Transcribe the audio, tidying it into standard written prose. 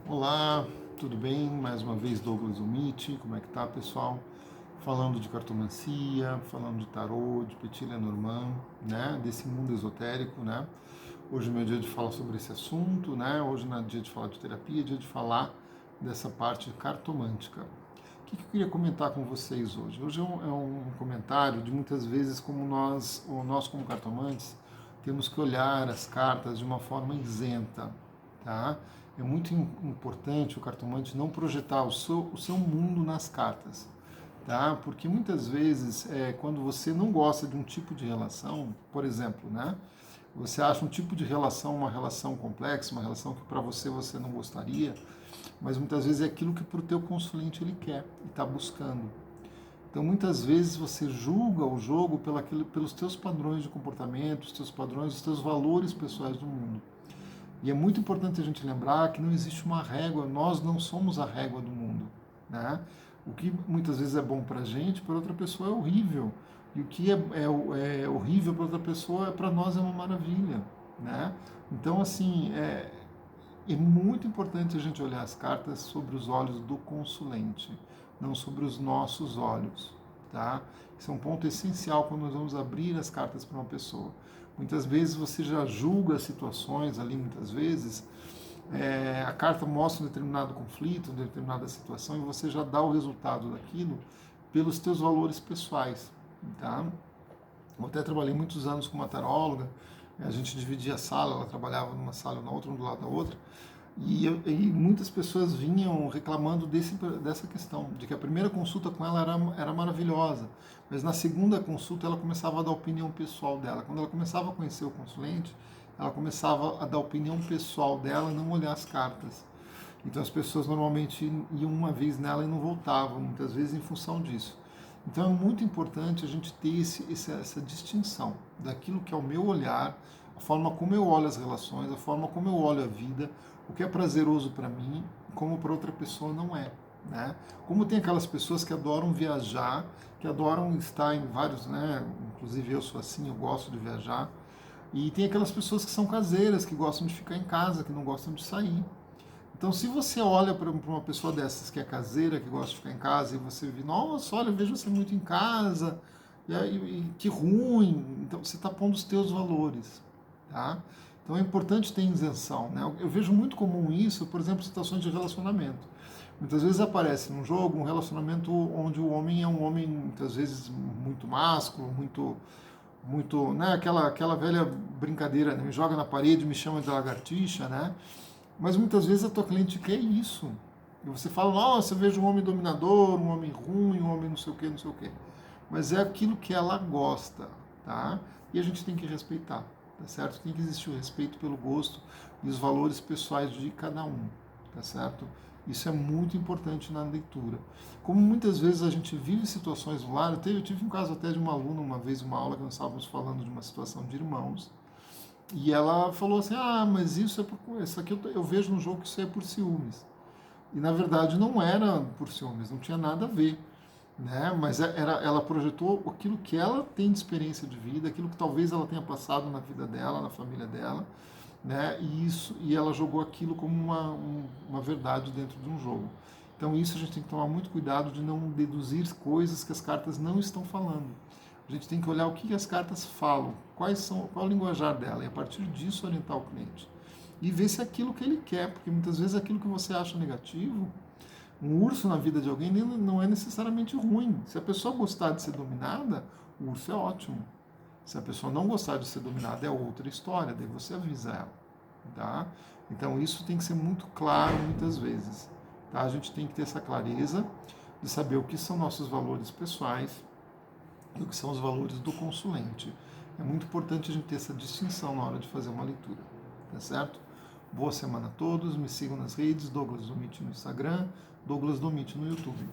Olá, tudo bem? Mais uma vez Douglas Umiti, como é que tá, pessoal? Falando de cartomancia, falando de tarô, de Petit Lenormand, né? Desse mundo esotérico, né? Hoje é meu dia de falar sobre esse assunto, né? Hoje não é dia de falar de terapia, é dia de falar dessa parte cartomântica. O que eu queria comentar com vocês hoje? Hoje é um comentário de muitas vezes como nós como cartomantes, temos que olhar as cartas de uma forma isenta, tá? É muito importante o cartomante não projetar o seu mundo nas cartas, tá? Porque muitas vezes, quando você não gosta de um tipo de relação, por exemplo, né? Você acha um tipo de relação uma relação complexa, uma relação que para você não gostaria, mas muitas vezes é aquilo que para o teu consulente ele quer e está buscando. Então, muitas vezes você julga o jogo pelos teus padrões de comportamento, os teus padrões, os teus valores pessoais do mundo. E é muito importante a gente lembrar que não existe uma régua, nós não somos a régua do mundo, né? O que muitas vezes é bom para a gente, para outra pessoa é horrível. E o que é horrível para outra pessoa, para nós é uma maravilha, né? Então, assim, é muito importante a gente olhar as cartas sobre os olhos do consulente, não sobre os nossos olhos, tá? Isso é um ponto essencial quando nós vamos abrir as cartas para uma pessoa. Muitas vezes você já julga situações ali, muitas vezes a carta mostra um determinado conflito, uma determinada situação e você já dá o resultado daquilo pelos teus valores pessoais, tá? Eu até trabalhei muitos anos com uma taróloga, a gente dividia a sala, ela trabalhava numa sala e na outra, um do lado da outra, e muitas pessoas vinham reclamando dessa questão, de que a primeira consulta com ela era maravilhosa, mas na segunda consulta ela começava a dar a opinião pessoal dela. Quando ela começava a conhecer o consulente, ela começava a dar a opinião pessoal dela e não olhar as cartas. Então as pessoas normalmente iam uma vez nela e não voltavam, muitas vezes em função disso. Então é muito importante a gente ter essa distinção daquilo que é o meu olhar, a forma como eu olho as relações, a forma como eu olho a vida, o que é prazeroso para mim, como para outra pessoa não é. Né? Como tem aquelas pessoas que adoram viajar, que adoram estar em vários, né? Inclusive eu sou assim, eu gosto de viajar. E tem aquelas pessoas que são caseiras, que gostam de ficar em casa, que não gostam de sair. Então, se você olha para uma pessoa dessas que é caseira, que gosta de ficar em casa, e você vê, nossa, olha, eu vejo você muito em casa, e que ruim. Então, você está pondo os teus valores, tá? Então, é importante ter isenção, né? Eu vejo muito comum isso, por exemplo, em situações de relacionamento. Muitas vezes aparece num jogo um relacionamento onde o homem é um homem, muitas vezes, muito másculo, muito, né? Aquela velha brincadeira, né? Me joga na parede, me chama de lagartixa, né? Mas muitas vezes a tua cliente quer isso. E você fala, nossa, eu vejo um homem dominador, um homem ruim, um homem não sei o que, não sei o que. Mas é aquilo que ela gosta, tá? E a gente tem que respeitar, tá certo? Tem que existir o respeito pelo gosto e os valores pessoais de cada um, tá certo? Isso é muito importante na leitura. Como muitas vezes a gente vive situações no lar, eu tive um caso até de uma aluna, uma vez, uma aula que nós estávamos falando de uma situação de irmãos, e ela falou assim, mas isso aqui eu vejo no jogo que isso é por ciúmes. E na verdade não era por ciúmes, não tinha nada a ver. Né? Mas ela projetou aquilo que ela tem de experiência de vida, aquilo que talvez ela tenha passado na vida dela, na família dela, né? E ela jogou aquilo como uma verdade dentro de um jogo. Então isso a gente tem que tomar muito cuidado de não deduzir coisas que as cartas não estão falando. A gente tem que olhar o que as cartas falam, qual é o linguajar dela, e a partir disso orientar o cliente. E ver se é aquilo que ele quer, porque muitas vezes aquilo que você acha negativo, um urso na vida de alguém não é necessariamente ruim. Se a pessoa gostar de ser dominada, o urso é ótimo. Se a pessoa não gostar de ser dominada, é outra história, daí você avisa ela. Tá? Então isso tem que ser muito claro muitas vezes. Tá? A gente tem que ter essa clareza de saber o que são nossos valores pessoais e o que são os valores do consulente. É muito importante a gente ter essa distinção na hora de fazer uma leitura. Tá certo? Boa semana a todos, me sigam nas redes, Douglas Domit no Instagram, Douglas Domit no YouTube.